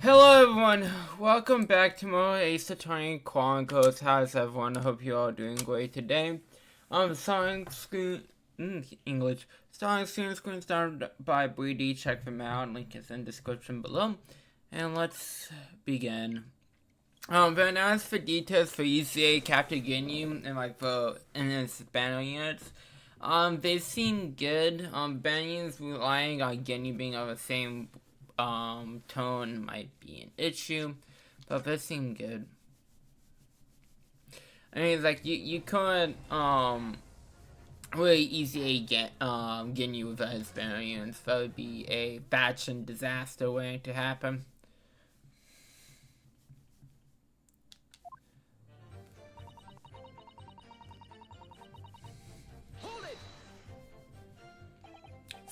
Hello everyone, welcome back to more Ace Attorney Chronicles. How's everyone? I hope you're all doing great today. Starting screen English. Starting screen started by Breedy. Check them out. Link is in description below. And let's begin. Then as for details for ECA Captain Ginyu and its banner units, they seem good. Banner units relying on Ginyu being of the same tone might be an issue, but they seem good. I mean, like you could really easily get Ginyu with his banner units. That would be a batch and disaster waiting to happen.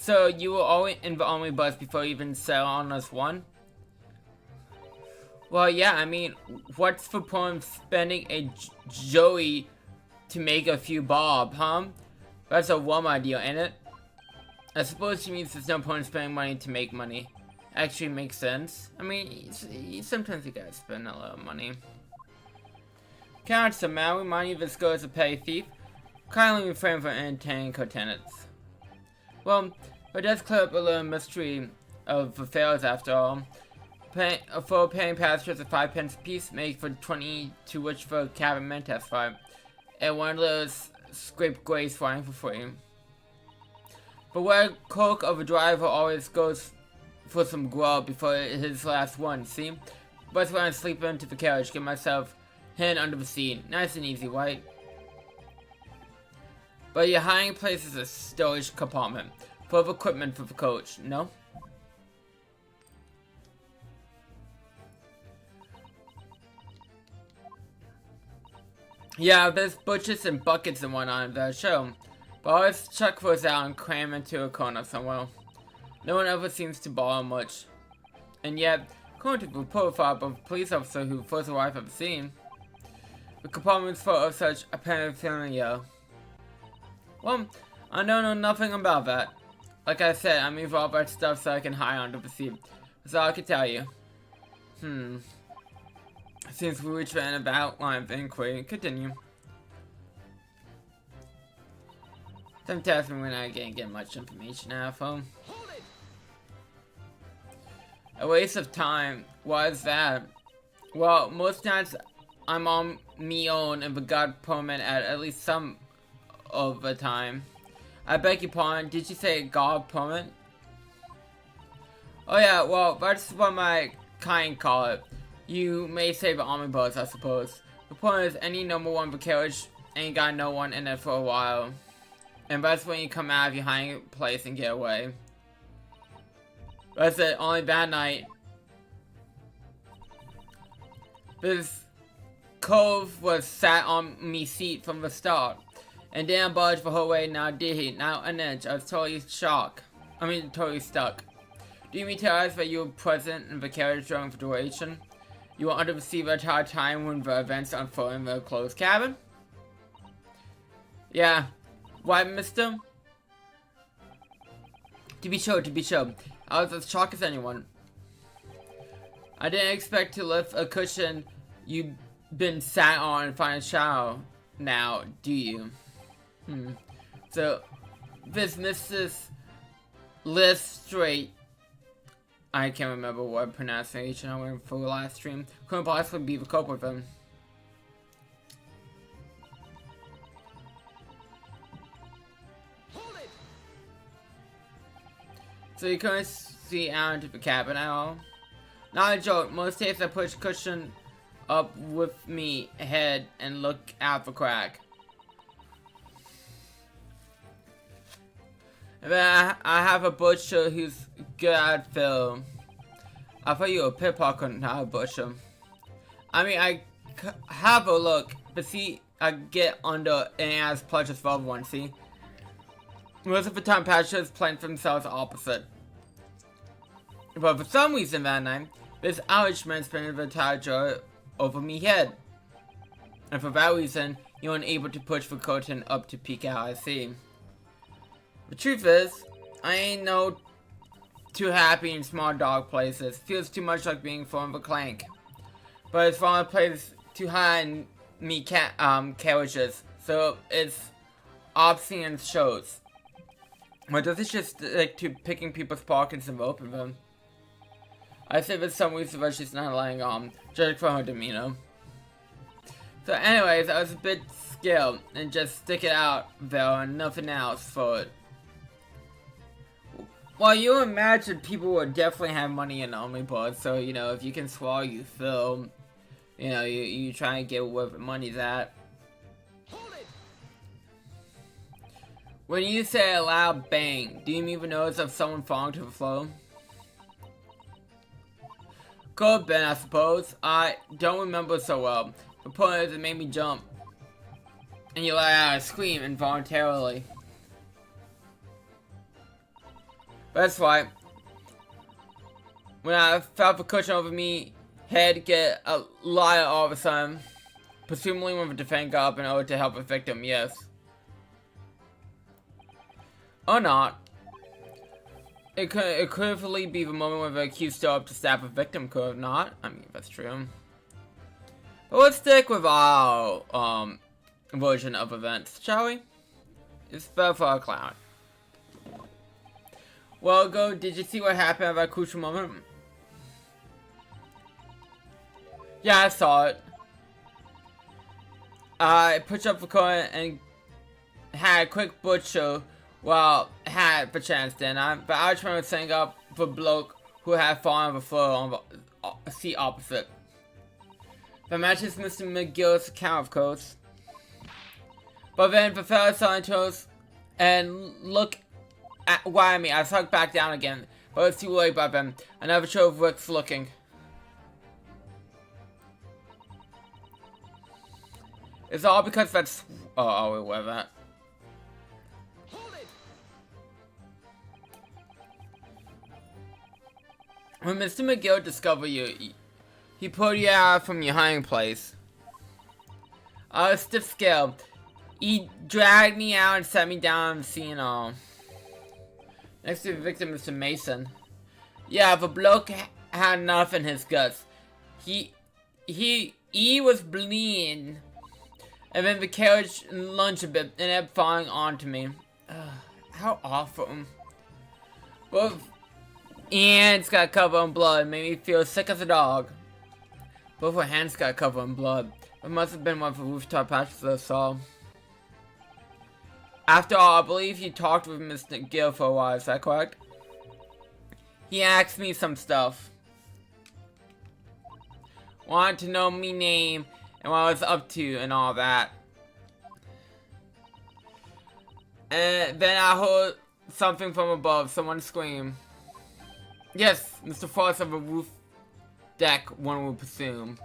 So you were always in the only bus before you even settle on us one? Well, yeah, I mean, what's the point of spending a Joey to make a few bob, huh? That's a warm idea, ain't it? I suppose she means there's no point in spending money to make money. Actually makes sense. I mean, sometimes you gotta spend a lot of money. Count some man, remind you this girl is a petty thief. Kindly refrain from entertaining co-tenants. Well, it does clear up a little mystery of the fails after all. For paying passengers at 5 pence a piece, make for 20 to which the cabin men testify. And one of those scrape grays flying for free. But where coke of a driver always goes for some grub before his last one, see? But when I sleep into the carriage, get myself hidden under the seat. Nice and easy, right? But your hiding place is a storage compartment full of equipment for the coach, no? Yeah, there's butchers and buckets and whatnot in the show. But always chuck those out and cram into a corner somewhere. No one ever seems to borrow much. And yet, according to the profile of a police officer who first arrived at the scene, the compartment's full of such paraphernalia. Well, I don't know nothing about that. Like I said, I move all that stuff so I can hide under the seat. That's all I can tell you. Since we reached the end of the outline of the inquiry, continue. Sometimes we're not gonna get much information out of them. A waste of time. Why is that? Well, most nights I'm on me own and the god permit at least some of the time. I beg your pardon, did you say god permit? Oh yeah, well, that's what my kind call it. You may say the army bus, I suppose. The point is, any number one carriage ain't got no one in it for a while. And that's when you come out of your hiding place and get away. That's it, only that night. This cove was sat on me seat from the start. And didn't budge the whole way, now did he? Not an inch. I was totally stuck. Do you mean to us that you were present in the carriage during the duration? You were under the seat the entire time when the events unfolded in the closed cabin? Yeah. Why, mister? To be sure. I was as shocked as anyone. I didn't expect to lift a cushion you've been sat on and find a shower now, do you? So, this Mrs. Liz Straight, I can't remember what pronunciation I went for the last stream, couldn't possibly be the culprit of him. So you couldn't see out into the cabin at all? Not a joke, most days I push cushion up with me head and look out the crack. And then I have a butcher who's good at film. I thought you were a pickpocket, not a butcher. I mean, I have a look, but see, I get under and as plush as the other one, see? Most of the time, passengers plan for themselves opposite. But for some reason that night, this Irishman spent the entire jar over me head. And for that reason, you weren't able to push the curtain up to peek out, I see. The truth is, I ain't no too happy in small dog places. Feels too much like being from a clank. But it's from a place too high in me carriages. So it's obscene shows. But does it just stick to picking people's pockets and open them? I say there's some reason why she's not letting judge for her demeanor. So anyways, I was a bit skilled and just stick it out there and nothing else for it. Well, you imagine people would definitely have money in Omnipod, so you know, if you can swallow, you fill. You know, you try and get where the money's at. When you say a loud bang, do you even notice if someone falling to the floor? Could have been, I suppose. I don't remember so well. The point is, it made me jump. And you let out a scream involuntarily. That's why. When I felt the cushion over me, head get a lighter all of a sudden. Presumably when the defendant got up in order to help the victim, yes. Or not. It could clearly be the moment when the accused stood up to stab a victim, could have not. I mean, that's true. But let's stick with our version of events, shall we? It's better for a clown. Well, did you see what happened at that crucial moment? Yeah, I saw it. I pushed up the coin and had a quick butcher. Well, had the chance then. But I was trying to sing up the bloke who had fallen on the floor on the seat opposite. The matches Mr. McGill's account, of course. But then the fella saw into us and look at why me. I sunk back down again, but it's too late by then. I never showed Rick's looking. It's all because that's. Oh, wait, where that? When Mr. McGill discovered you, he pulled you out from your hiding place. I was stiff scaled. He dragged me out and set me down on the scene all. Next to the victim, Mr. Mason. Yeah, the bloke had enough in his guts. He was bleeding. And then the carriage lunged a bit and ended up falling onto me. How awful. Both hands got covered in blood and made me feel sick as a dog. Both her hands got covered in blood. It must have been one of the rooftop patches I saw. After all, I believe you talked with Mr. Gill for a while, is that correct? He asked me some stuff. Wanted to know me name and what I was up to and all that. And then I heard something from above, someone scream. Yes, Mr. Frost of a roof deck, one would presume.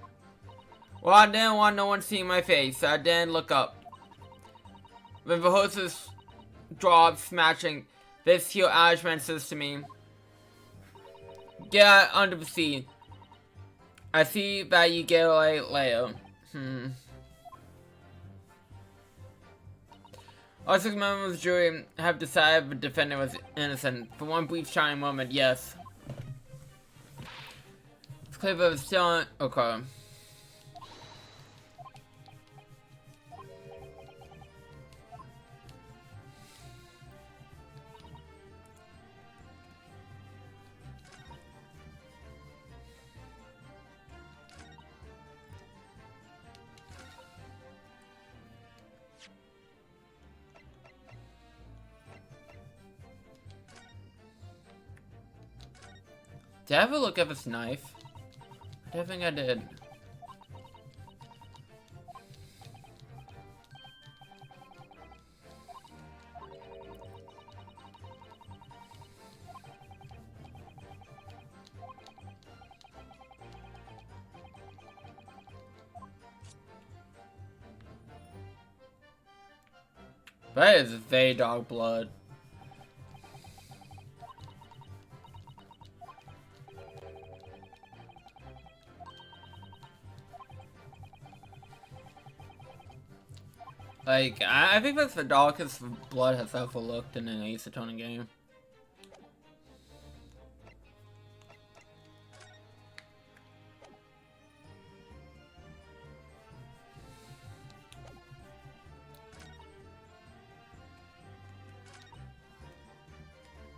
Well, I didn't want no one seeing my face, so I didn't look up. When the horses dropped, smashing, this here Irishman says to me, "Get out under the seat. I see that you get away later." All 6 members of the jury have decided the defendant was innocent. For one brief shining moment, yes. It's clear that it's still on. Okay. Did I ever look at this knife? I don't think I did. That is they dog blood. Like, I think that's the darkest blood has ever looked in an Ace Attorney game.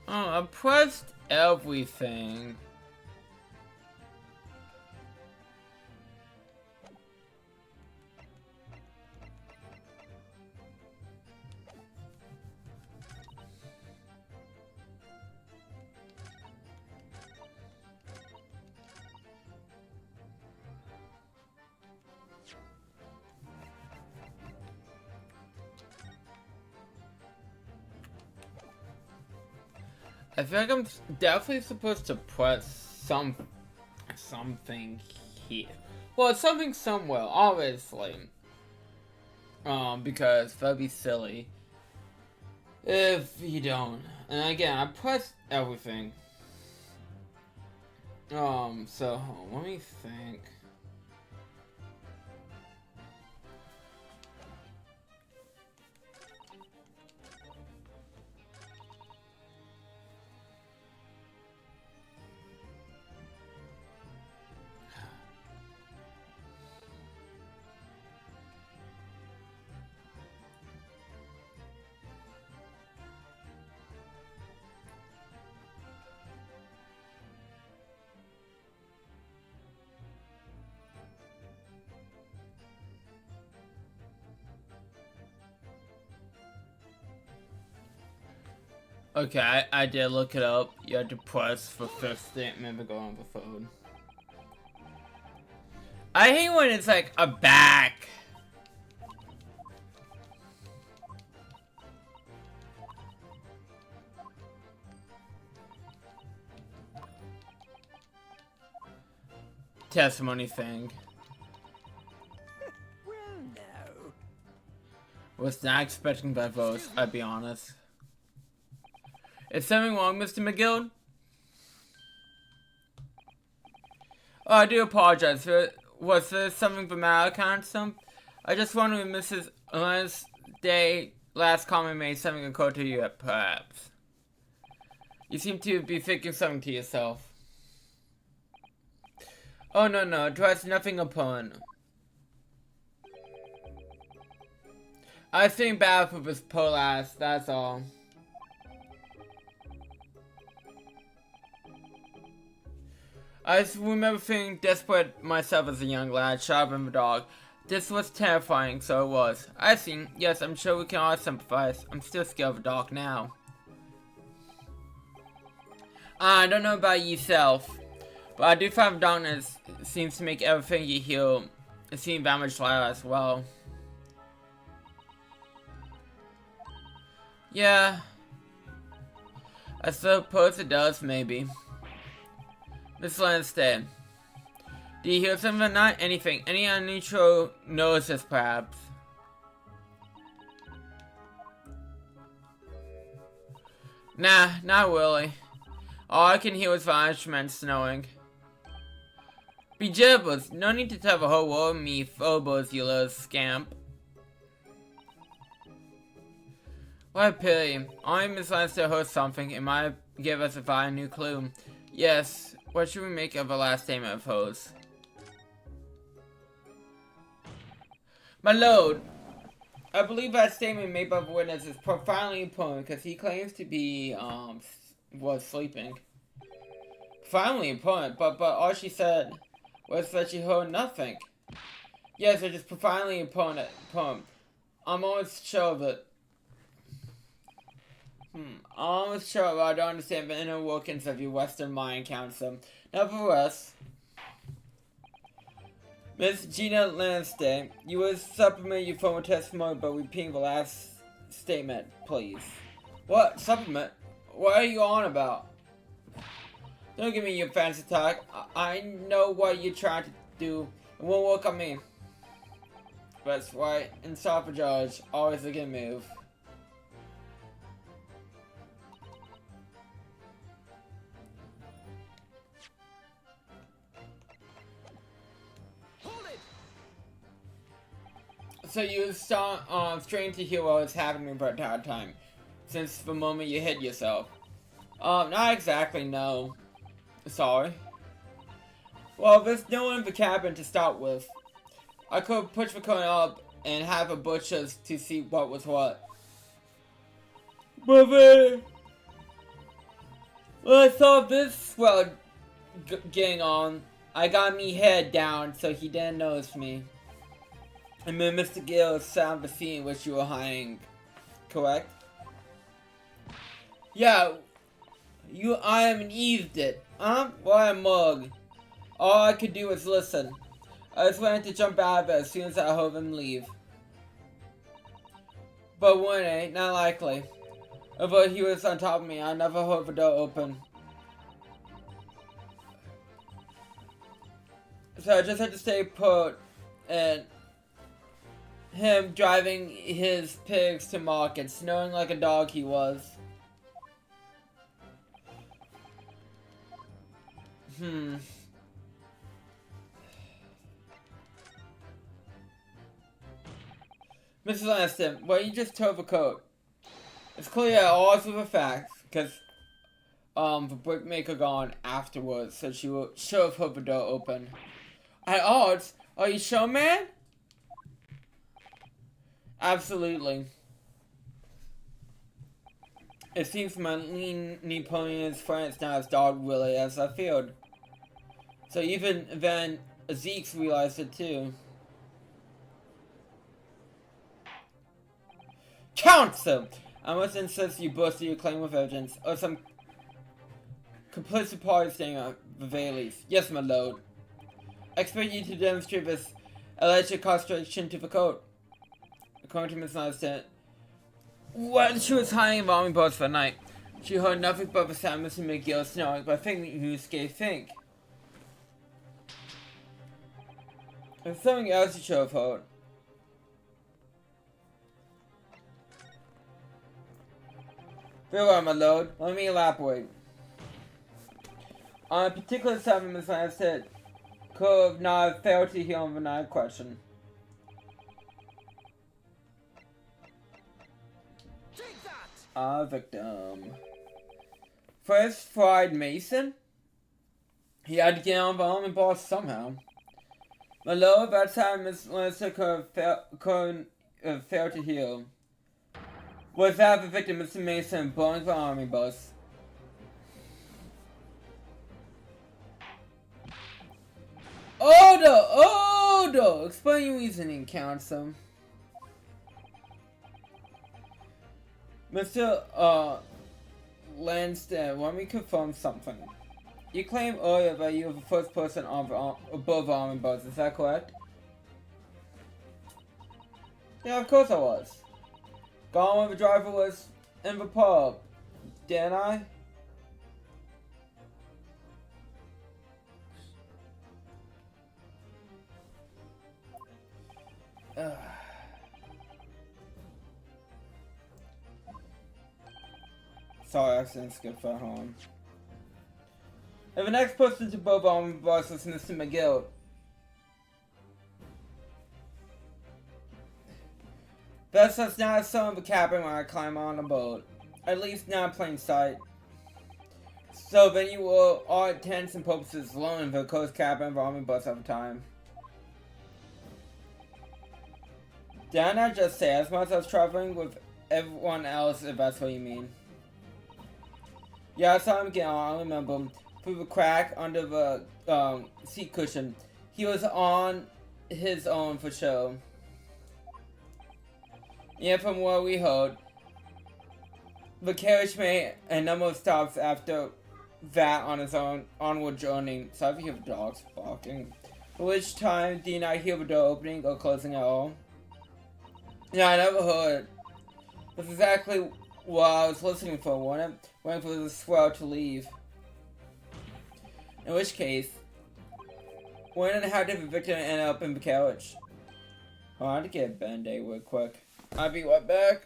Oh, I pressed everything. I feel like I'm definitely supposed to press something here. Well, something somewhere, obviously. Because that'd be silly if you don't. And again, I pressed everything. So let me think. Okay, I did look it up. You had to press for fifth statement to go on the phone. I hate when it's like a back. Testimony thing. Well, no. Was not expecting that vote, I'd be honest. Is something wrong, Mr. McGill? Oh, I do apologize. Was there something for my account? I just wondered if Mrs. last comment made something occur to you, perhaps. You seem to be thinking something to yourself. Oh, no, it was nothing upon. I was feeling bad for this poor lass, that's all. I just remember feeling desperate myself as a young lad, sharp the dog. This was terrifying, so it was. I see. Yes, I'm sure we can all sympathize. I'm still scared of the dark now. I don't know about yourself, but I do find darkness seems to make everything you heal seem that much lighter as well. Yeah. I suppose it does, maybe. Miss Lansdale, do you hear something? Not anything. Any unusual noises, perhaps? Nah, not really. All I can hear is the instruments snowing. Be jibbers, no need to tell the whole world me phobos, you little scamp. What a pity. Only Miss Lansdale heard something. It might give us a new clue. Yes. What should we make of the last statement of hers? My lord, I believe that statement made by the witness is profoundly important because he claims to be, was sleeping. Profoundly important, but all she said was that she heard nothing. Yes, it is profoundly important. I'm almost sure that I don't understand the inner workings of your Western mind, Council. Nevertheless, Miss Gina Lansdale, you will supplement your former testimony by repeating the last statement, please. What? Supplement? What are you on about? Don't give me your fancy talk. I know what you're trying to do. It won't work on me. That's right. And stop a judge. Always a good move. So you saw, strained to hear what was happening for a entire time, since the moment you hit yourself. Not exactly, no. Sorry. Well, there's no one in the cabin to start with. I could push the curtain up and have a butcher's to see what was what. But Well, I saw this swell getting on. I got me head down so he didn't notice me. And then Mr. Gill sound the scene which you were hiding, correct? Yeah, I am an eavesdrop. What a mug. All I could do was listen. I just wanted to jump out of it as soon as I heard him leave. But wouldn't, not likely. Although he was on top of me, I never heard the door open. So I just had to stay put and him driving his pigs to market, snowing like a dog he was. Mrs. Lanston, well, you just told the code. It's clear that all of the facts, because the brickmaker gone afterwards, so she will show have the door open. At odds? Are you sure, man? Absolutely. It seems my lean Napoleon's France now as dog really as I feared. So even then, Zeke's realized it too. Counsel! I must insist you both your claim of evidence, or some complicit party staying at the very least. Yes, my lord. I expect you to demonstrate this alleged contradiction to the code. According to Miss Lanston, when she was hiding in army boats for the night, she heard nothing but the sound of Mr. McGill snoring, but thinking you escaped think. There's something else you should have heard. Very well, my lord. Let me elaborate. On a particular subject, Miss Lanston could have not failed to hear on the night question. Victim. First fried Mason? He had to get on the army boss somehow. My lord, that time Miss Lannister could have failed to heal. Was that the victim, Mr. Mason, blowing the army bus? Order! Explain your reasoning, counsel. Mr. Lanston, let me confirm something. You claimed earlier that you were the first person above army bus, is that correct? Yeah, of course I was. Gone when the driver was in the pub, didn't I? Sorry, I accidentally skipped that home. If the next person to above army bus was Mr. McGill, thus that's not some of the cabin when I climb on the boat. At least not in plain sight. So then you were all intents and purposes alone in the coast cabin of the army bus at the time. Did I not just say as much as I was traveling with everyone else, if that's what you mean? Yeah, I saw him get on, I remember him. Through the crack under the seat cushion. He was on his own for show. Yeah, from what we heard, the carriage made a number of stops after that on his own onward journey. So I hear the dogs barking. At which time did not hear the door opening or closing at all? Yeah, I never heard it. That's exactly what I was listening for, wasn't it? Waiting for the swell to leave. In which case, when and how did the victim end up in the carriage? Oh, I had to get a band-aid real quick. I'll be right back.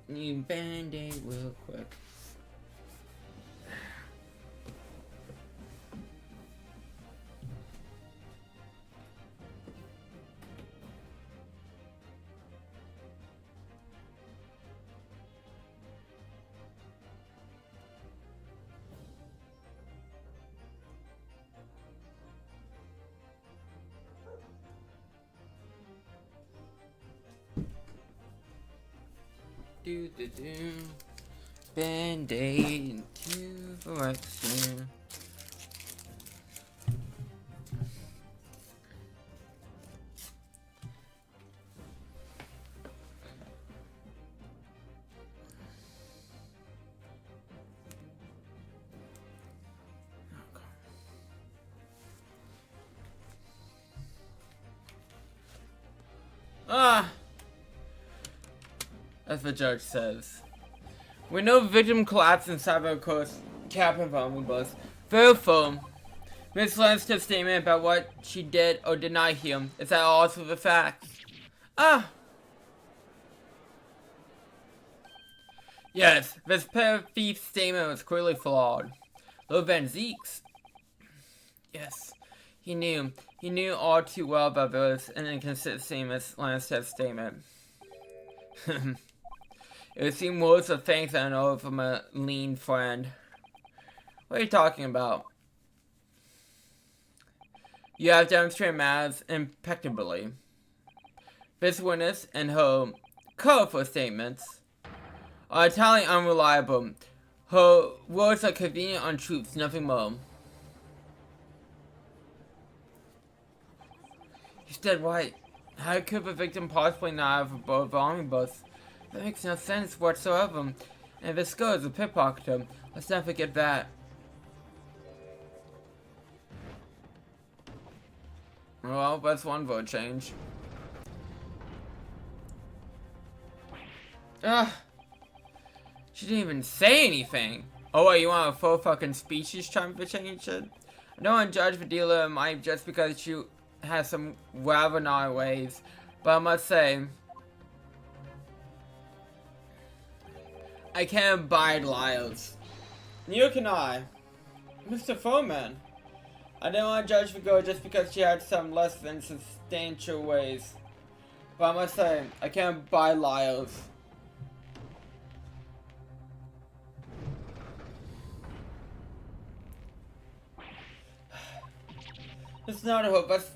Need band-aid real quick. Band-aid to correction. Ah! As the judge says. We know victim collapsed inside of a cabin omnibus. Verify. Miss Lannister's statement about what she did or did not hear is at odds with the facts. Ah! Yes, this pair thief's statement was clearly flawed. Though Van Zeke's. Yes. He knew all too well about this and inconsistency in Miss Lannister's statement. It would seem words of thanks I know from a lean friend. What are you talking about? You have demonstrated matters impeccably. This witness and her colorful statements are entirely unreliable. Her words are convenient untruths, nothing more. He's dead right. How could the victim possibly not have a boat omnibus? That makes no sense whatsoever. And if this girl is a pickpocketer, let's not forget that. Well, that's one vote change. Ugh. She didn't even say anything. Oh wait, you want a full fucking speech she's trying to change it? I don't want to judge the dealer might just because she has some rather naughty ways, but I must say, I can't abide liars. Neither can I. Mr. Foreman. I don't want to judge the girl just because she had some less than substantial ways, but I must say, I can't abide liars. It's not a hope, that's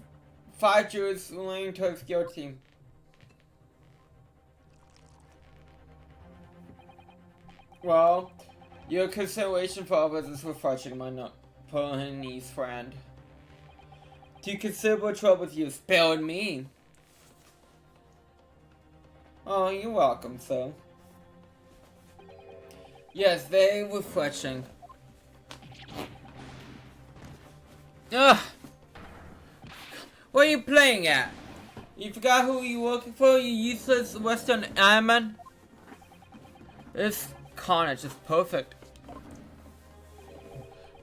5 jurors leaning towards guilty. Well, your consideration for others is refreshing, my Polynese friend. To considerable troubles you spared me. Oh, you're welcome, sir. Yes, very refreshing. Ugh! What are you playing at? You forgot who you're working for, you useless Western airman? This carnage is perfect.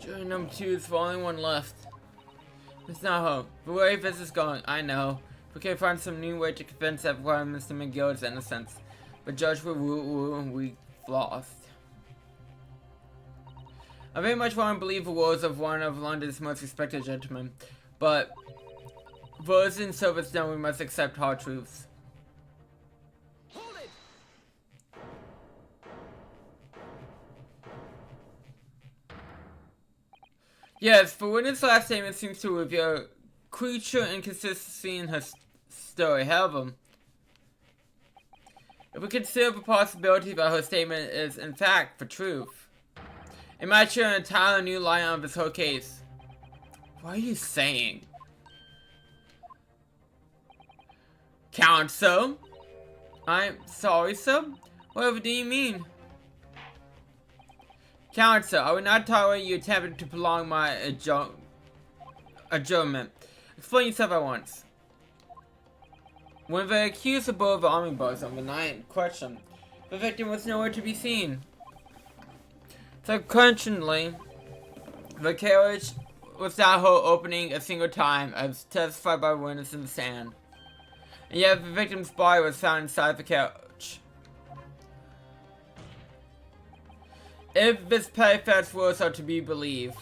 Jury number 2 is the only one left. It's not hope. The way this is going, I know. We can find some new way to convince everyone Mr. McGill is innocent. But Judge will rule and we lost. I very much want to believe the words of one of London's most respected gentlemen, but those in service know we must accept hard truths. Hold it. Yes, the witness' last statement seems to reveal crucial inconsistency in her story. However, if we consider the possibility that her statement is in fact the truth, it might show an entirely new light on this whole case. What are you saying? Counsel? I'm sorry, sir? Whatever do you mean? Counsel, I would not tolerate you attempting to prolong my adjournment. Explain yourself at once. When the accused aboard the omnibus on the night in question, the victim was nowhere to be seen. Subsequently, the carriage was not heard opening a single time, as testified by witnesses in the stand. And yet the victim's body was found inside the carriage. If this petty words are to be believed,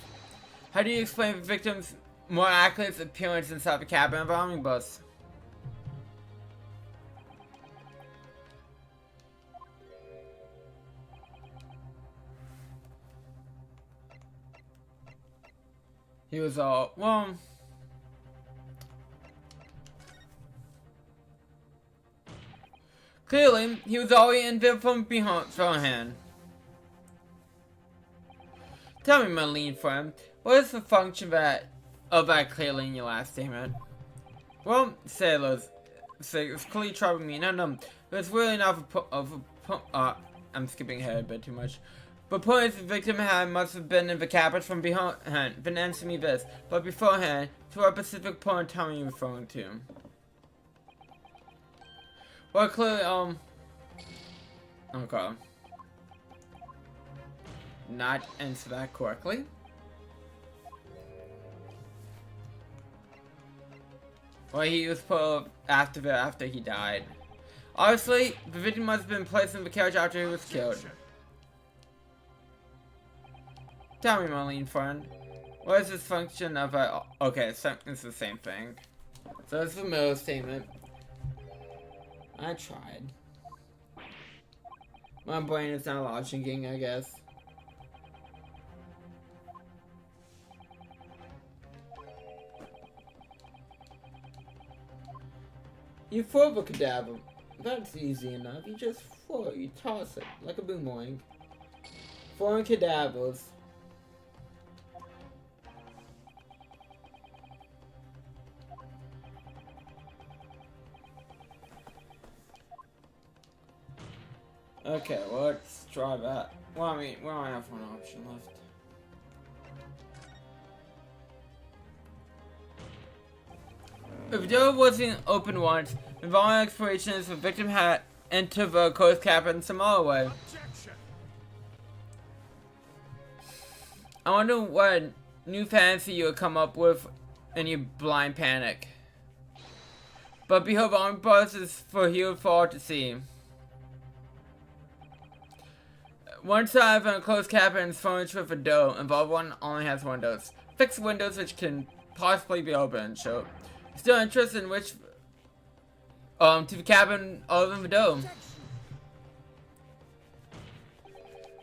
how do you explain the victim's miraculous appearance inside the cabin of the omnibus? He was all, well, Clearly, he was already invisible from beforehand. Tell me, my lean friend, what is the function of that clearly in your last statement? Well, sailors, it's clearly troubling me. No, but it's really not I'm skipping ahead a bit too much. But point is, the victim must have been in the cabin from behind, been answering me this, but beforehand, to what specific point in time are you referring to? Well, clearly, okay. Not answer that correctly. Well, he was put after he died. Obviously, the victim must have been placed in the carriage after he was killed. Tell me, my lean friend, what is this function of a... Okay, so it's the same thing. So it's the middle statement. I tried. My brain is not logiking, I guess. You throw the cadaver. That's easy enough. You just throw it. You toss it like a boomerang. Throwing cadavers. Okay, well, let's try that. Well, I mean, we only have one option left. If the door wasn't open once, involving explorations, the victim had entered the coast cabin some other way. I wonder what new fantasy you would come up with in your blind panic. But behold, the only bus is for all to see. One side of a closed cabin is furnished with a door, and the other one only has windows. Fixed windows which can possibly be opened, so... Still interested in which to the cabin other than the dome.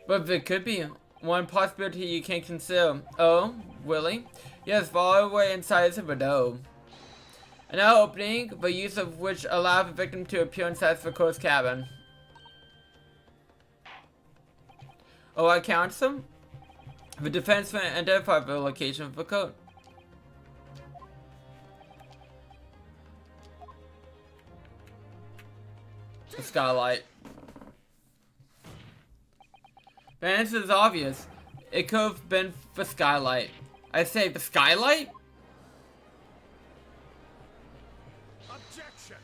But there could be one possibility you can consider. Oh, really? Yes, far away inside is the dome. Another opening, the use of which allows the victim to appear inside the closed cabin. Oh, I count them? The defense may identify the location of the code. The skylight. The answer is obvious. It could have been the skylight. I say the skylight? Objection.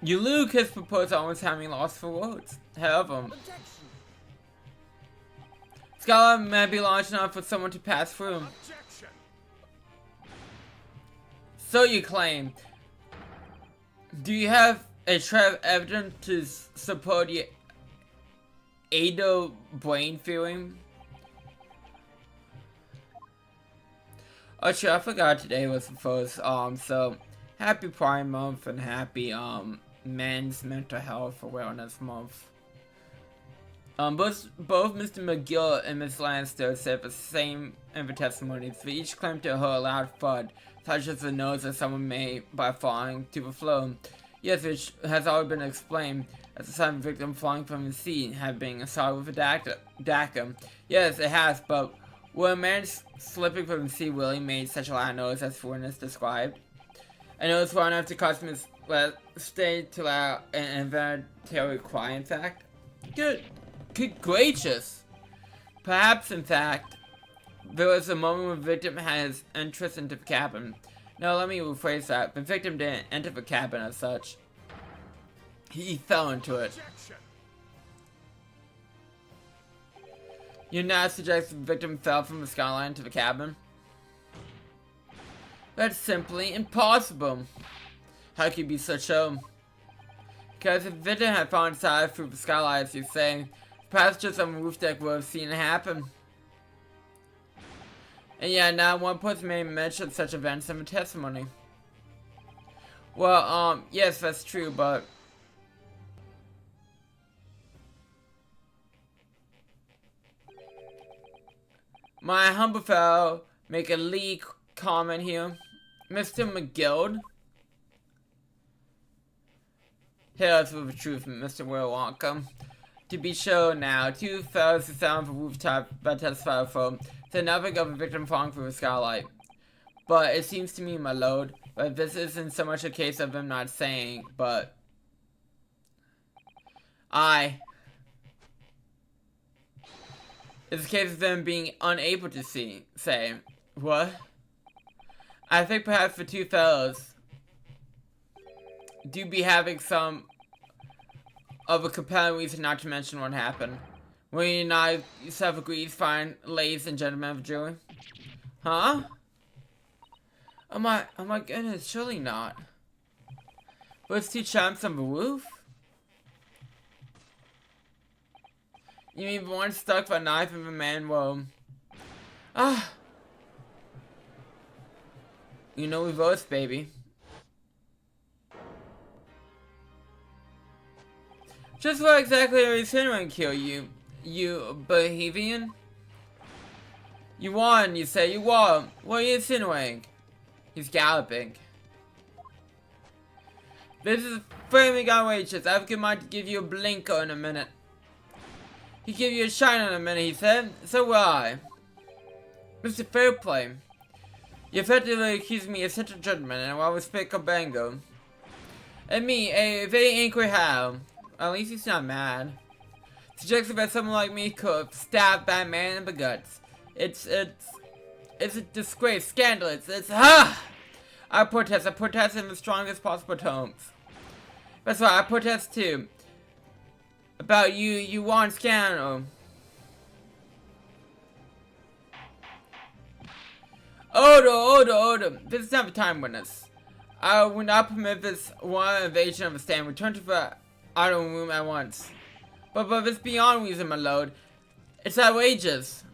Luke has proposed almost having lost for words. However, skylight may be large enough for someone to pass through. Objection. So you claim. Do you have a shred of evidence to support your Ada brain theory? Oh sure, I forgot today was the first, so happy Pride Month and happy, Men's Mental Health Awareness Month. Both Mr. McGill and Ms. Lannister said the same in the testimonies. They each claimed to hear a loud thud, such as the nose of someone made by falling to the floor. Yes, which has already been explained as the sound of the victim falling from the sea had been assaulted with a dagger. Yes, it has, but would a man slipping from the sea really made such a loud noise as the witness described? A noise loud enough to cause Miss stay to allow an involuntary cry, in fact? Good gracious! Perhaps, in fact, there was a moment when the victim had his entrance into the cabin. No, let me rephrase that. The victim didn't enter the cabin as such. He fell into it. You're not suggesting the victim fell from the skyline to the cabin? That's simply impossible. How could you be so sure? Because if the victim had fallen inside through the skyline, as you're saying, perhaps just on the roof deck would have seen it happen. And yeah, not one person may mention such events in the testimony. Well, yes, that's true, but... My humble fellow, make a leak comment here. Mr. McGill. Hit us with the truth, Mr. Will Wonka. To be shown now, two fellows who sound for rooftop but testify for said nothing of a victim falling through the skylight. But it seems to me, my lord, that this isn't so much a case of them not saying, but it's a case of them being unable to say. What? I think perhaps the two fellows do be having some of a compelling reason not to mention what happened. Will you not yourself agree, fine, ladies and gentlemen of the jury? Huh? Oh my goodness, surely not. Was two champs on the roof? You mean the one stuck by a knife in the man? Well, you know we both, baby. Just what exactly are you insinuating, kill you Bohemian? You won, you say you won. What are you insinuating? He's galloping. This is flaming outrageous. I have a good mind to give you a blinker in a minute. He give you a shine in a minute, he said. So will I. Mr. Fairplay, you effectively accuse me of such a judgment, and I will speak a bango. And me, a very angry how. At least he's not mad. Suggesting that someone like me could stab that man in the guts. It's a disgrace, scandalous. I protest in the strongest possible tones. That's right, I protest too. About you want scandal. Order. This is not the time, witness. I will not permit this one invasion of the stand. Return to the outer room at once. But it's beyond reason, my lord. It's outrageous.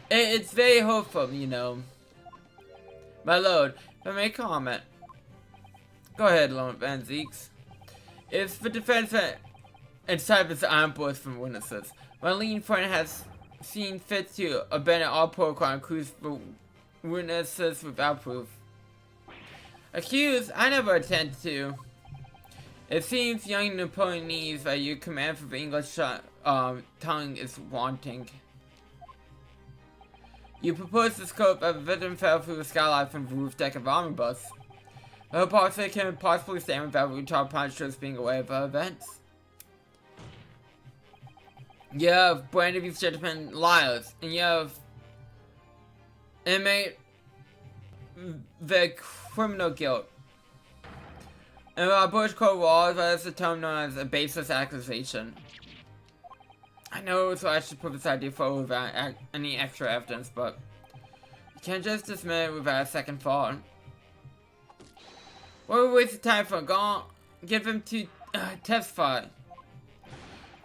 It's very hurtful, you know. My lord, if I may comment. Go ahead, Lord Van Zeeks. It's the defense that inside this outburst from witnesses. My lean friend has seen fit to abandon all protocol and includes the witnesses without proof. Accused, I never attend to. It seems young Napoleonese that your command for the English tongue is wanting. You propose the scope of a victim fell through the skylight from the roof deck of the omnibus. The whole policy can possibly stand without retard punchers being aware of the events. You have brand of these gentlemen liars, and you have inmate the criminal guilt. And our British code laws, that is the term known as a baseless accusation. I know, so I should put this idea forward without any extra evidence, but you can't just dismiss it without a second thought. What are we wasting time for? Go on, give him to testify.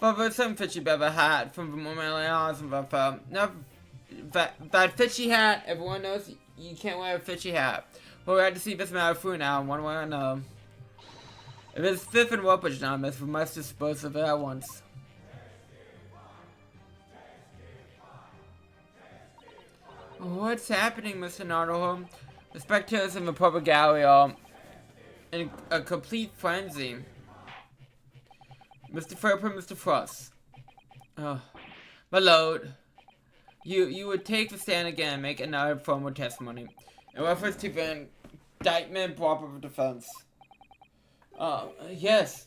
But there's some fishy beaver hat from the moment I was about no, that fishy hat, everyone knows you can't wear a fishy hat. But we have to see this matter through now, one way or another. If it's fifth and rubbish now, miss, we must dispose of it at once. What's happening, Mr. Nardoholm? The spectators in the public gallery are in a complete frenzy. Mr. Fairplay, Mr. Frost. Oh, my lord. You would take the stand again and make another formal testimony in reference to the indictment brought up of defense. Yes,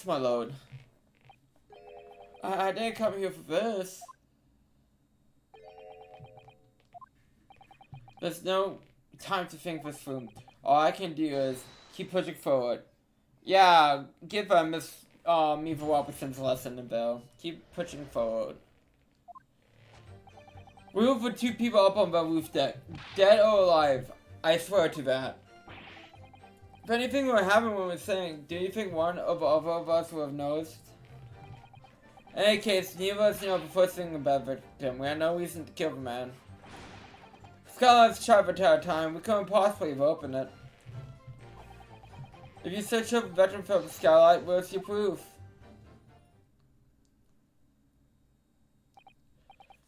my lord. I didn't come here for this. There's no time to think this through. All I can do is keep pushing forward. Yeah, give Miss Meva Robertson's lesson in Bill. Keep pushing forward. We will put two people up on the roof deck, dead or alive. I swear to that. If anything would happen when we're saying, do you think one of the other of us would have noticed? In any case, neither of us know the first thing about the victim. We have no reason to kill the man. Skylight's sharp at our time. We couldn't possibly have opened it. If you search up a veteran film skylight, where's your proof?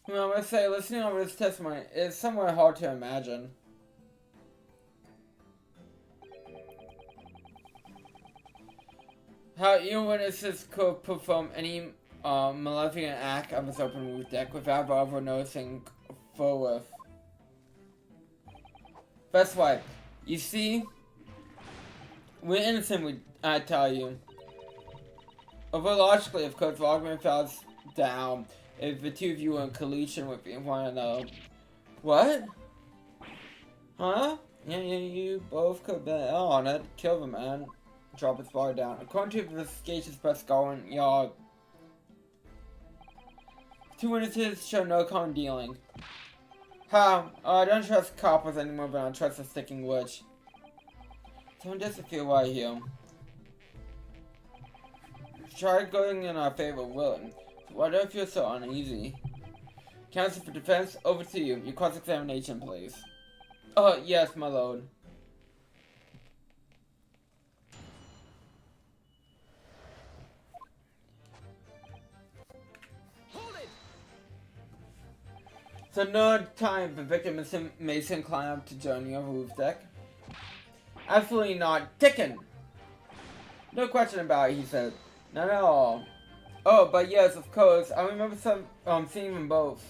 Well, I must say, listening over this testimony is somewhat hard to imagine. How you witnesses could perform any malevolent act on this open roof deck without ever noticing full with. That's why. You see, we're innocent, I tell you. Although logically, of course, the argument falls down if the two of you are in collusion with one another. What? Huh? Yeah, you both could bet on it. Kill the man. Drop his bar down. According to the investigation's best going yard, two witnesses show no common dealing. How? I don't trust coppers anymore, but I trust a sticking witch. Someone doesn't feel right here. Try going in our favor, willing. Why do I feel so uneasy? Counsel for defense, over to you. Your cross-examination, please. Oh, yes, my lord. Hold it! So no time the victim Mason climb up to join your roof deck? Absolutely not. Ticking! No question about it, he said. Not at all. Oh, but yes, of course. I remember seeing them both.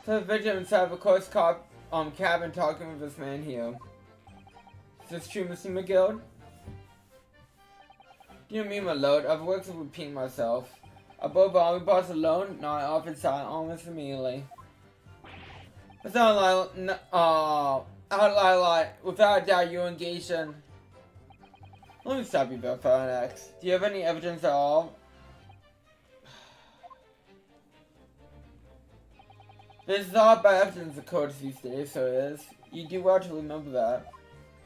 So the victim inside the course cabin talking with this man here. Is this true, Mr. McGill? Do you mean my lord? I've worked to repeat myself. Above all, we boss alone, not off inside almost immediately. It's not like, without a doubt, you're engaged in. Let me stop you there for an X. Do you have any evidence at all? There's not about evidence of codes these days, so it is. You do well to remember that.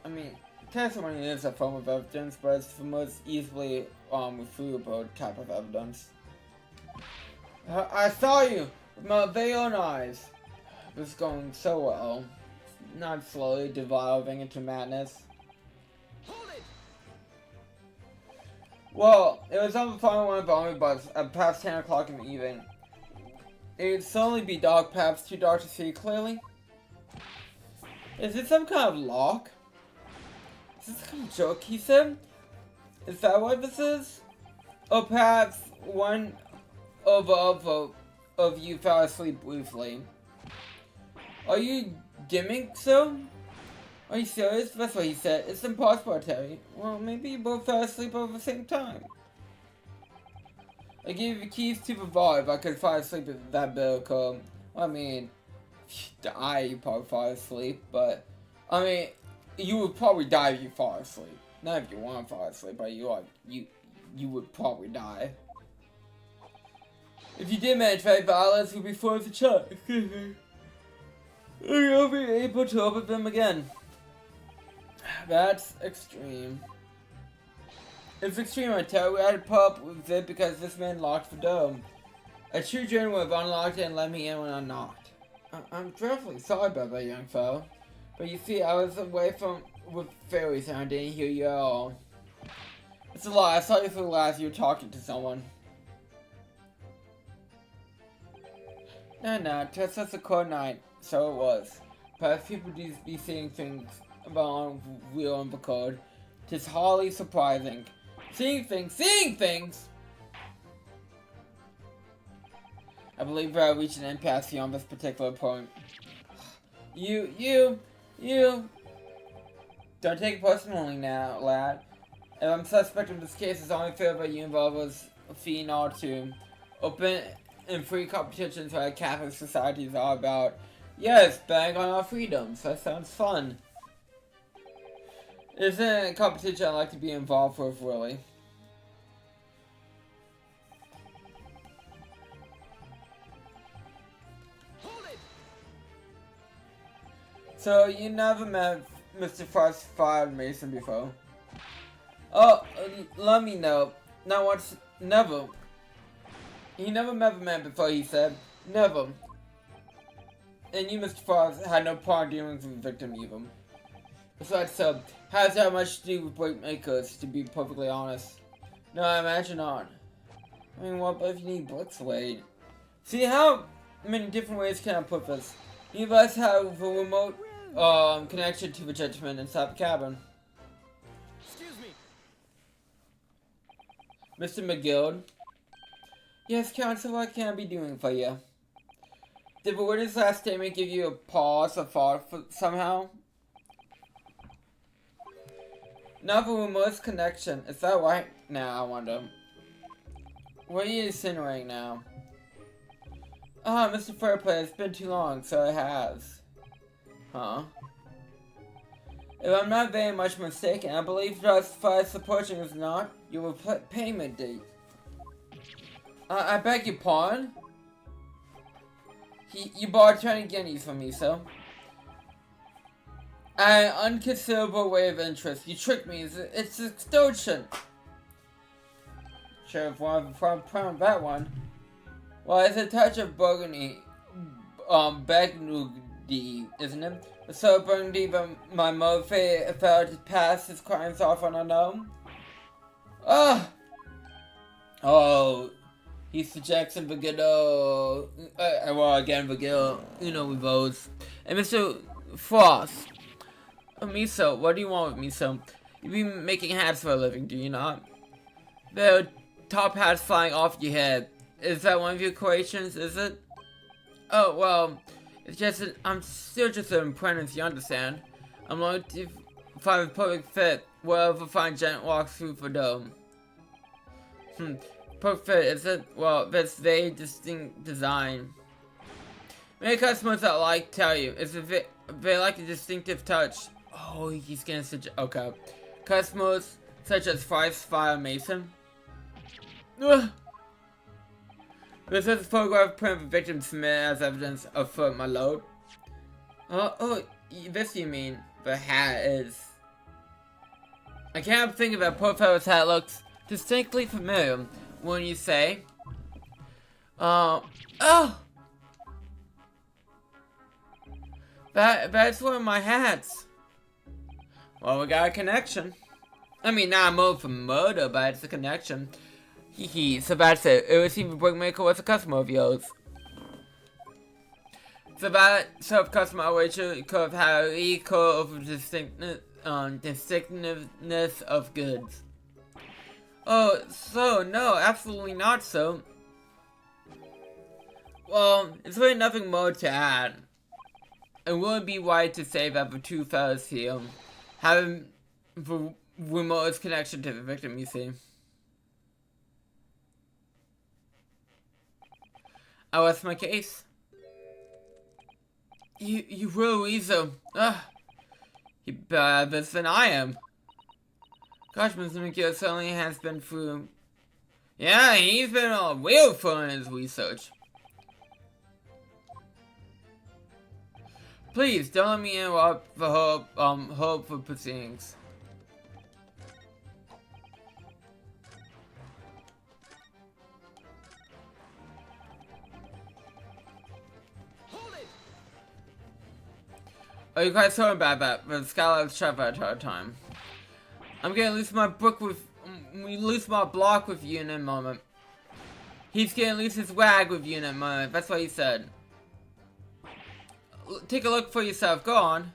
I mean, testimony is a form of evidence, but it's the most easily refutable type of evidence. I saw you with my very own eyes. It was going so well. Not slowly devolving into madness. Hold it! Well, it was on the final one of the omnibus at past 10 o'clock in the evening. It'd suddenly be dark, perhaps too dark to see clearly. Is it some kind of lock? Is this some kind of joke, he said? Is that what this is? Or perhaps one of you fell asleep briefly. Are you dimming so? Are you serious? That's what he said. It's impossible to tell you. Well, maybe you both fell asleep at the same time. I gave you the keys to the vault if I could fall asleep at that bill. I mean, if you die, you probably fall asleep, but I mean, you would probably die if you fall asleep. Not if you want to fall asleep, but you would probably die. If you did manage to violence, you'd be forced to check. You'll be able to open them again. That's extreme. It's extreme, I tell you. We had to put up with it because this man locked the door. A true gentleman would have unlocked it and let me in when I knocked. I'm dreadfully sorry about that, young fellow. But you see, I was away with fairies and I didn't hear you at all. It's a lie. I saw you through the glass. You were talking to someone. No, just such a cold night. So it was. Perhaps people do be seeing things about real and the code. It's hardly surprising. Seeing things! I believe I reached an impasse on this particular point. You! Don't take it personally now, lad. If I'm suspect of this case, it's only fair that you involve us a fee in order to open and free competitions like Catholic societies are about. Yes, bang on our freedoms. That sounds fun. It isn't a competition I'd like to be involved with, really. Hold it! So, you never met Mr. Frost Fired Mason before? Oh, let me know. Not once, never. He never met the man before, he said. Never. And you, Mr. Frost, had no part dealings with the victim either. Besides, has that much to do with break makers, to be perfectly honest? No, I imagine not. I mean, what if you need bricks away? See, how many different ways can I put this? You of us have a remote connection to the gentleman inside the cabin. Excuse me. Mr. McGill. Yes, Counsel, what can I be doing for you? Did the witness last statement give you a pause or thought somehow? Not the remote connection. Is that right? Now, I wonder. What are you insinuating now? Ah, Mr. Fairplay, it's been too long, so it has. Huh? If I'm not very much mistaken, I believe justified supporting is not your payment date. I beg your pardon? You borrowed 20 guineas from me, so? An unconsiderable rate of interest. You tricked me. It's extortion. Sure, if one from that one. Well, it's a touch of burgundy, burgundy, isn't it? So burgundy, but my motive failed to pass his crimes off on unknown. Oh, he's the Jackson Vigillo. Well, again, Vigillo, with those. And Mr. Frost. Miso, what do you want with Miso? You be making hats for a living, do you not? The top hat's flying off your head. Is that one of your creations, is it? Oh, well, it's just I'm still just an apprentice, you understand? I'm going to find a perfect fit wherever fine gent walks through the dome. Perfect fit, is it? Well, that's very distinct design. Many customers that like tell you, they like a distinctive touch. Oh, he's getting such okay. Customers such as Fire Mason. Ugh. This is a photograph print of a victim submitted as evidence of my load. Oh, this you mean the hat is. I can't help thinking that poor fellow's hat looks distinctly familiar when you say. Oh! That's one of my hats. Well, we got a connection. I mean, not a mode for murder, but it's a connection. So that's it. It would seem the brickmaker was a customer of yours. So that sort of customer could have had an equal of distinctiveness of goods. Oh, so no, absolutely not so. Well, it's really nothing more to add. It wouldn't be right to say that the two fellas here have the remotest connection to the victim, you see. I rest my case. You really so. You're better at this than I am. Gosh, Mr. McGill certainly has been through. Yeah, he's been all real thorough in his research. Please don't let me interrupt the hope for proceedings. Oh, you guys sorry about that, but Skylar's trapped at our time. I'm gonna lose my block with you in a moment. He's gonna lose his wag with you in a moment. That's what he said. Take a look for yourself. Go on.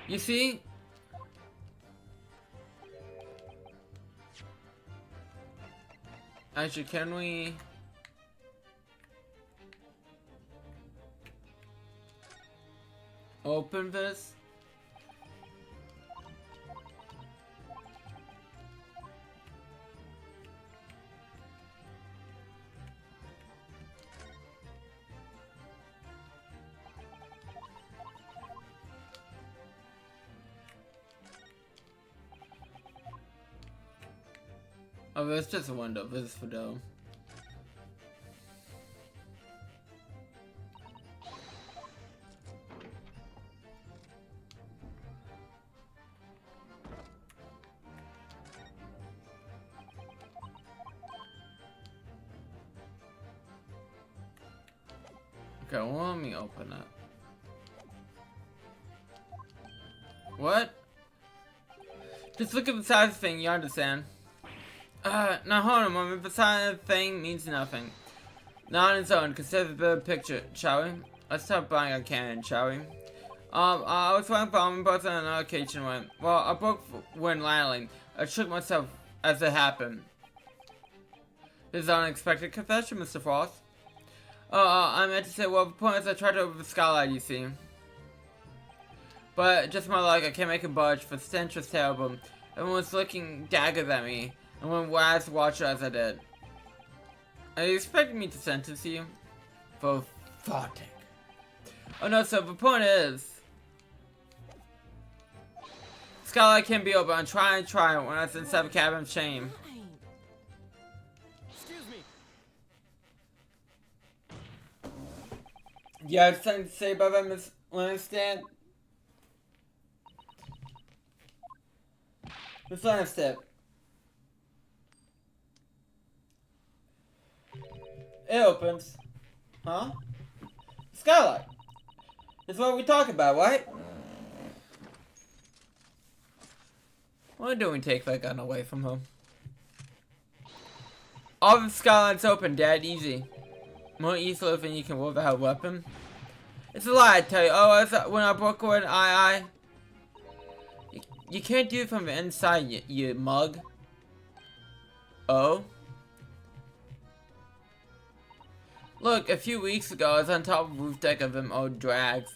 You see? Actually, can we? Open this? Oh, it's just a window. This is for Dome. Okay, well, let me open it. What? Just look at the size of the thing, you understand. Now hold on a moment, the size of the thing means nothing. Not on its own, consider the bigger picture, shall we? Let's start buying a cannon, shall we? I was flying bombing both on another occasion when, well, I broke when landing. I tricked myself as it happened. This is an unexpected confession, Mr. Frost. I meant to say, well, the point is I tried to open the skylight, you see. But just my luck, I can't make a budge, for the stench was terrible. Everyone was looking daggers at me, and when Waz watched as I did. Are you expecting me to sentence you? For farting. Oh no, so the point is... Skylight can be open, I'm trying when I was inside the cabin of shame. Excuse me. You have something to say about that, Miss Lansdowne? Miss Lansdowne. It opens. Huh? Skylight. That's what we talk about, right? Why don't we take that gun away from him? All the skylights open, Dad. Easy. More easily than you can without a weapon. It's a lie, I tell you. Oh, when I broke one eye. You can't do it from the inside, you mug. Oh? Look, a few weeks ago, I was on top of the roof deck of them old drags.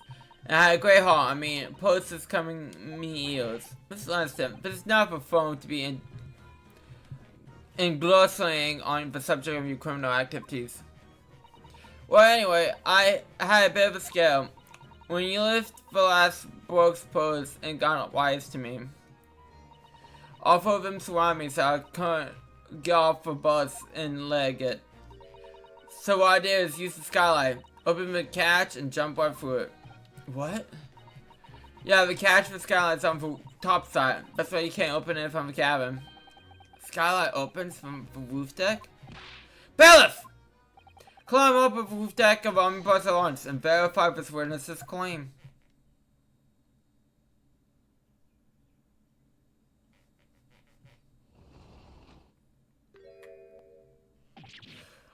And I had a great haul. I mean, posters coming me ears. Mr. Lansdowne, this is not for phone to be engrossing on the subject of your criminal activities. Well, anyway, I had a bit of a scare. When you lift the last Brooks pose and got wise to me. All four of them surround me, so I couldn't get off the bus and leg it. So what I did is use the skylight, open the catch, and jump right through it. What? Yeah, the catch for the skylight's on the top side. That's why you can't open it from the cabin. Skylight opens from the roof deck? Bailiff! Climb up the roof deck of Omnibus at once and verify this witness's claim.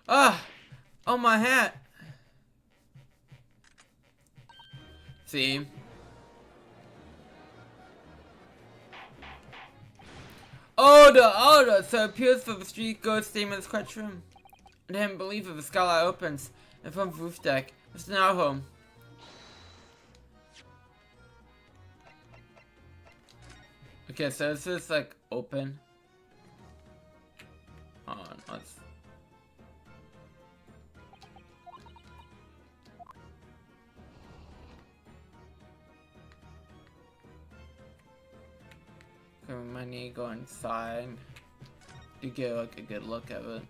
Ah! Oh, my hat! See? Order! So it appears for the street ghost statement's quite true. I didn't believe it. The skylight opens and from the roof deck. It's now home. Okay, so is this like open? Oh, no, it's... Okay, we might need to go inside to get like a good look at it.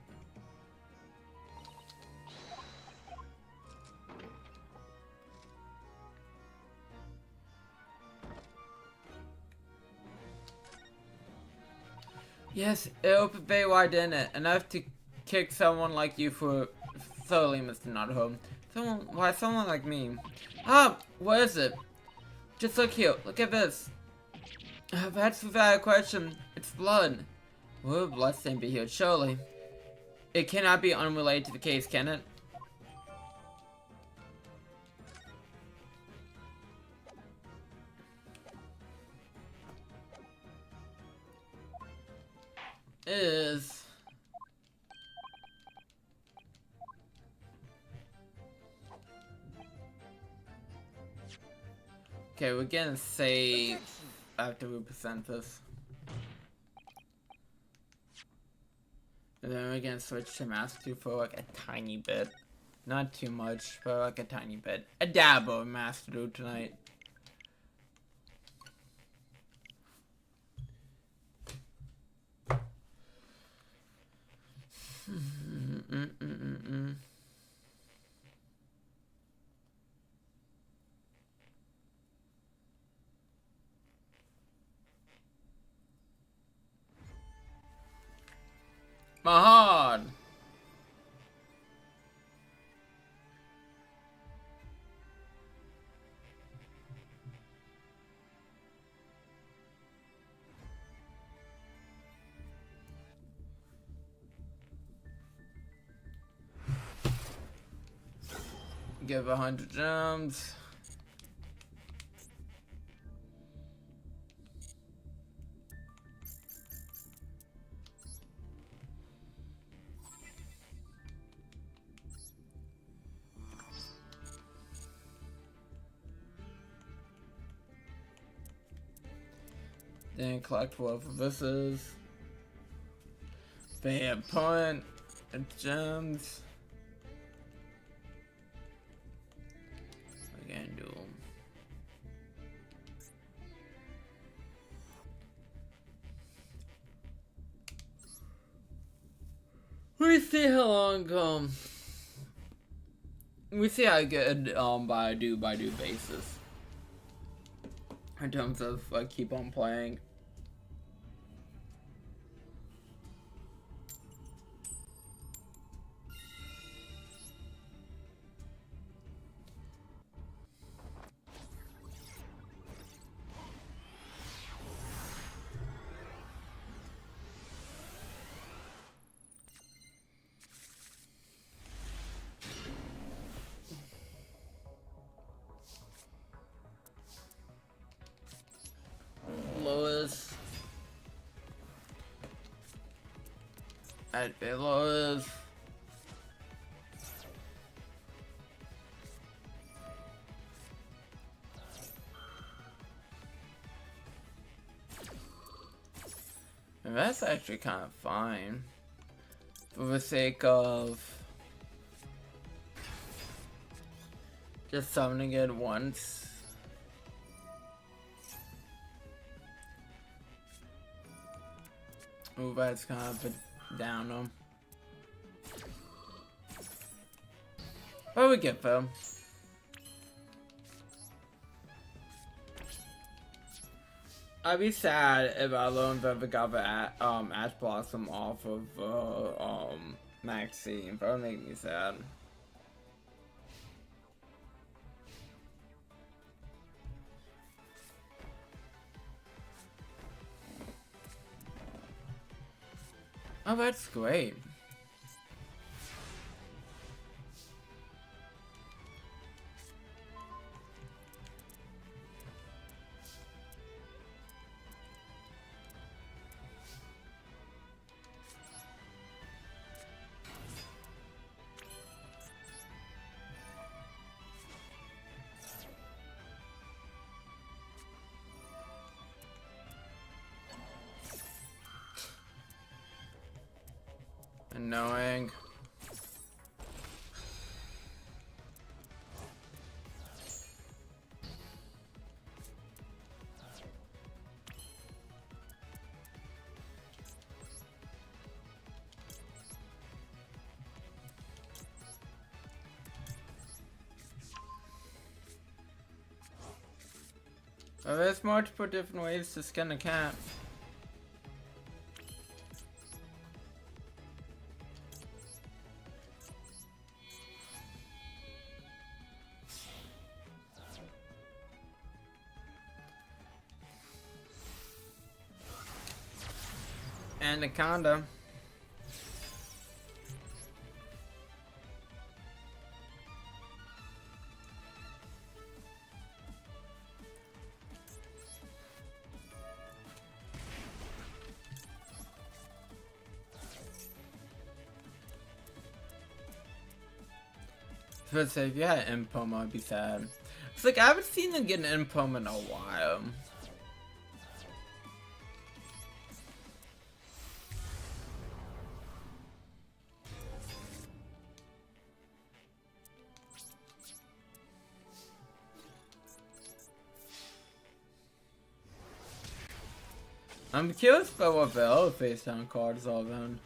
Yes, it opened very wide, didn't it? Enough to kick someone like you for thoroughly, Mr. Not Home. Someone like me? Ah, what is it? Just look here. Look at this. That's without a question. It's blood. Will a bloodstain be here? Surely. It cannot be unrelated to the case, can it? Is... Okay, we're gonna save after we present this. And then we're gonna switch to Master 2 for like a tiny bit. Not too much, but like a tiny bit. A dab of Master 2 tonight. Mahad! Give 100 gems. Then collect whatever this is. Pay a point. Gems. Again, Duel. We see how long we see how good by do basis in terms of like keep on playing. Lois. At Lois. And that's actually kind of fine. For the sake of just summoning it once. Ooh, that's kind of a downer. But we get them. I'd be sad if I alone ever got the Ash Blossom off of Maxine. That would make me sad. Oh, that's great. Annoying. Well, there's multiple different ways to skin a cat. Anaconda. But say if you had an Impoma, I'd be sad. It's like I haven't seen them get an Impoma in a while. I'm curious about what the other face down cards are then.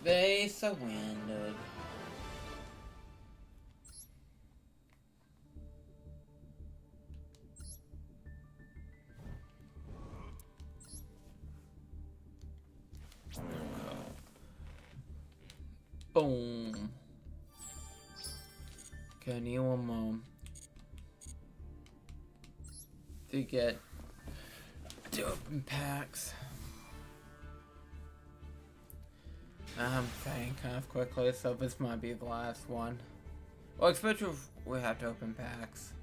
They surrendered. Boom. Okay, I need one more to get to open packs. I'm playing kind of quickly, so this might be the last one. Well, especially if we have to open packs.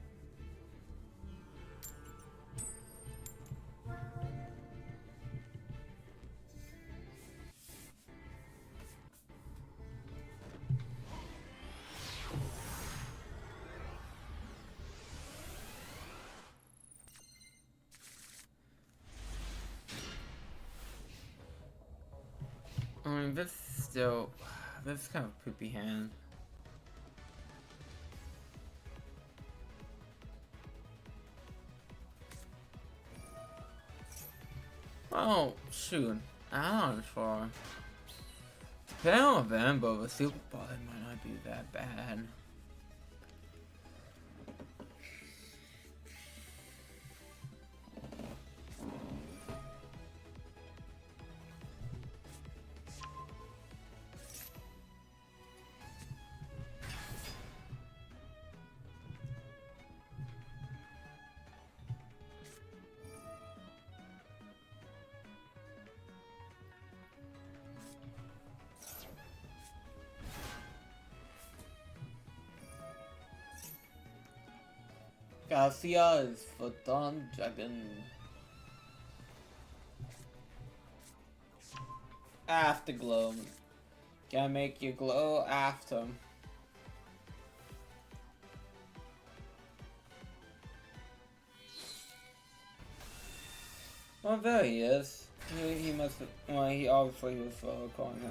this still... This is kind of a poopy hand. Oh, shoot. I'm not sure. Depending on Vambo, the Super Ball might not be that bad. Garcia is for Don Dragon. Afterglow. Gotta make you glow after. Well, there he is. He must have. Well, he obviously was calling him.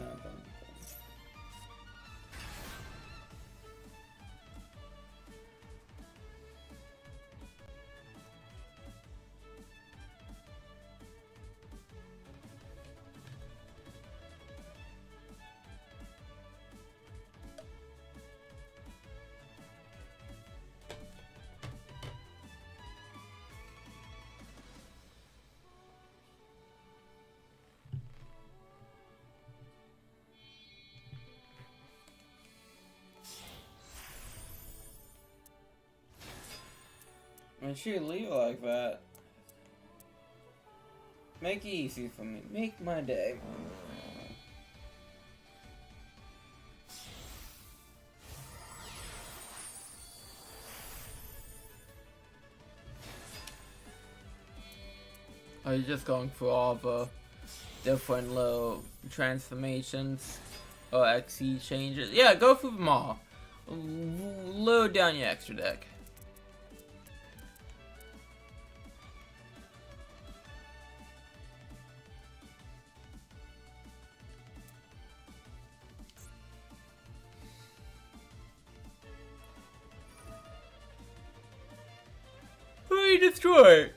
When she leave like that, make it easy for me. Make my day. Are you just going through all the different little transformations or XE changes? Yeah, go through them all. Load down your extra deck. Destroy.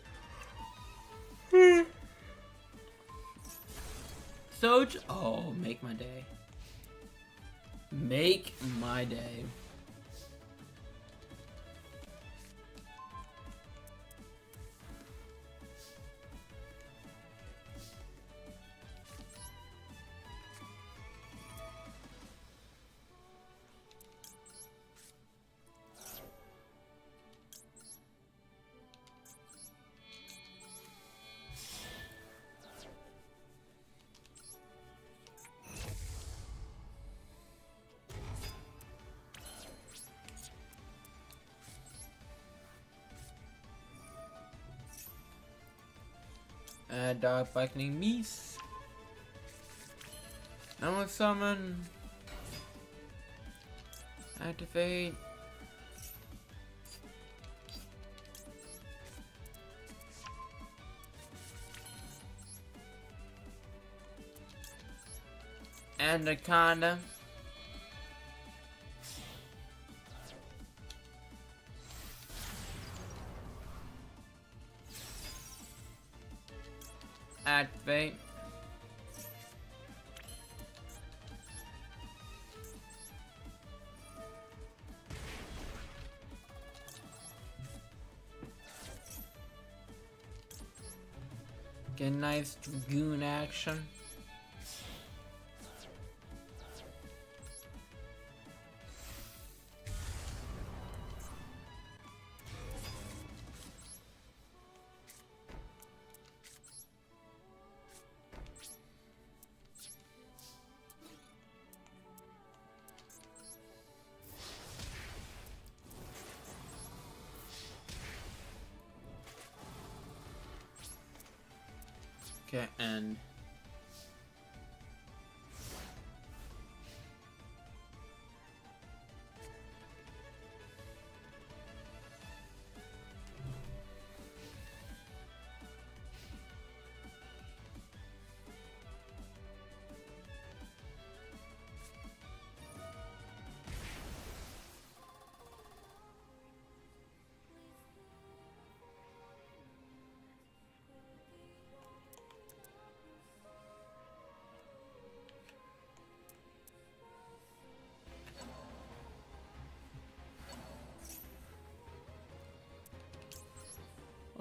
Soj, oh, make my day. Make my day. Dark Lightning Beast. I'm gonna summon. Activate. Anaconda. Activate. Get a nice Dragoon action. Okay, and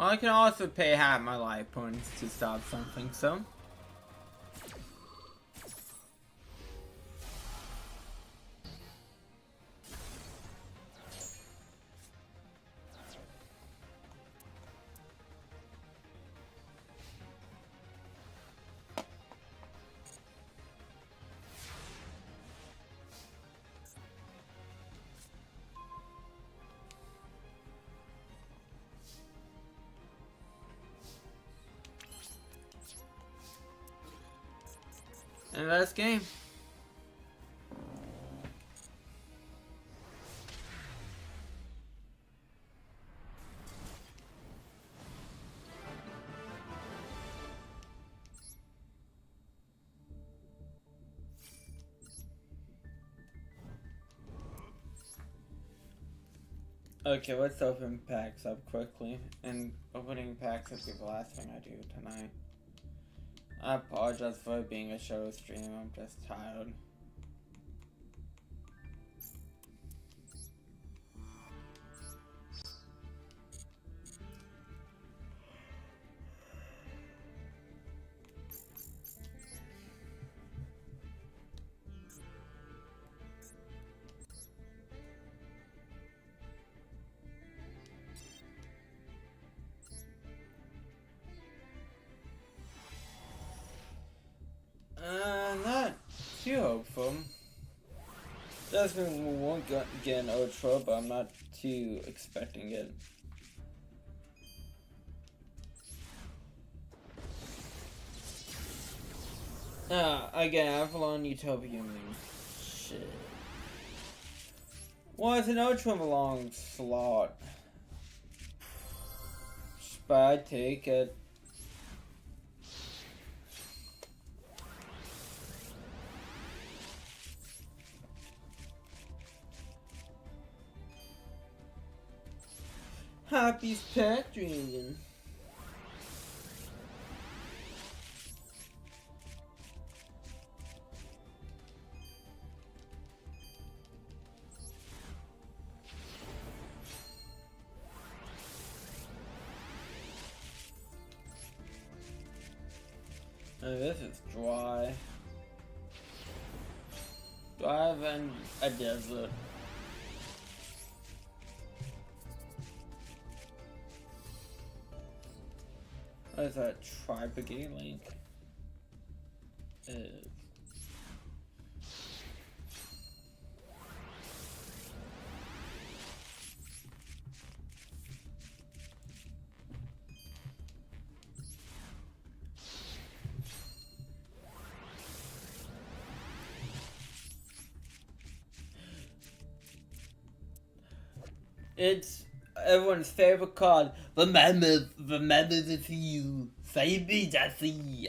Well, I can also pay half my life points to stop something, so. And that's game. Okay, let's open packs up quickly. And opening packs is the last thing I do tonight. I apologize for it being a show stream, I'm just tired. Not too hopeful. Definitely won't get an Ultra, but I'm not too expecting it. Again, Avalon Utopia means shit. Well, it's an Ultra long slot. But I take it. Happy pack dreaming. Oh, this is dry. Dry than a desert. What is that? Tri-Brigade Link? It's everyone's favorite card. Remember to see you. Say me, Jesse.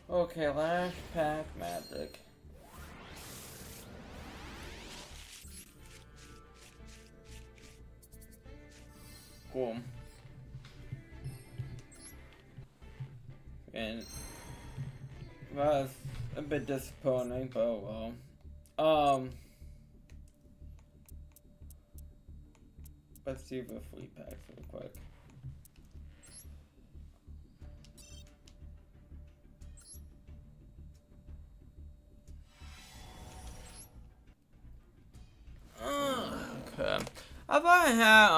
Okay, last pack magic. Cool. And that's a bit disappointing, but oh well. Let's see the free packs real quick. Okay. How about I had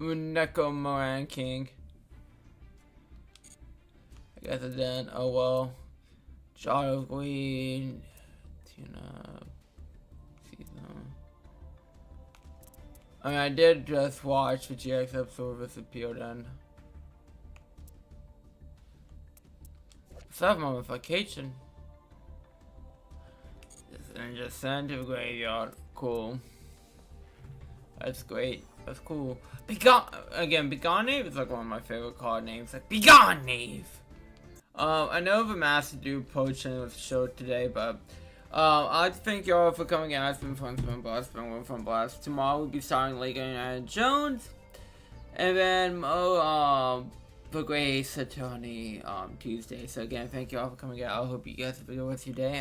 Neko Moran King? I guess it didn't. Oh well. Jar of Green. Tuna. I mean, I did just watch the GX episode of this appeared in. So I'm on vacation. And just sent to the graveyard. Cool. That's great. That's cool. Begone is like one of my favorite card names. Like, Begone! I know the Master Dude Potion was showed today, but I'd like to thank you all for coming out. It's been fun, it's been blast, it's been one fun blast. Tomorrow we'll be starting Lego Indiana Jones. And then, for Grace Attorney, Tuesday. So again, thank you all for coming out. I hope you guys have a good rest of your day.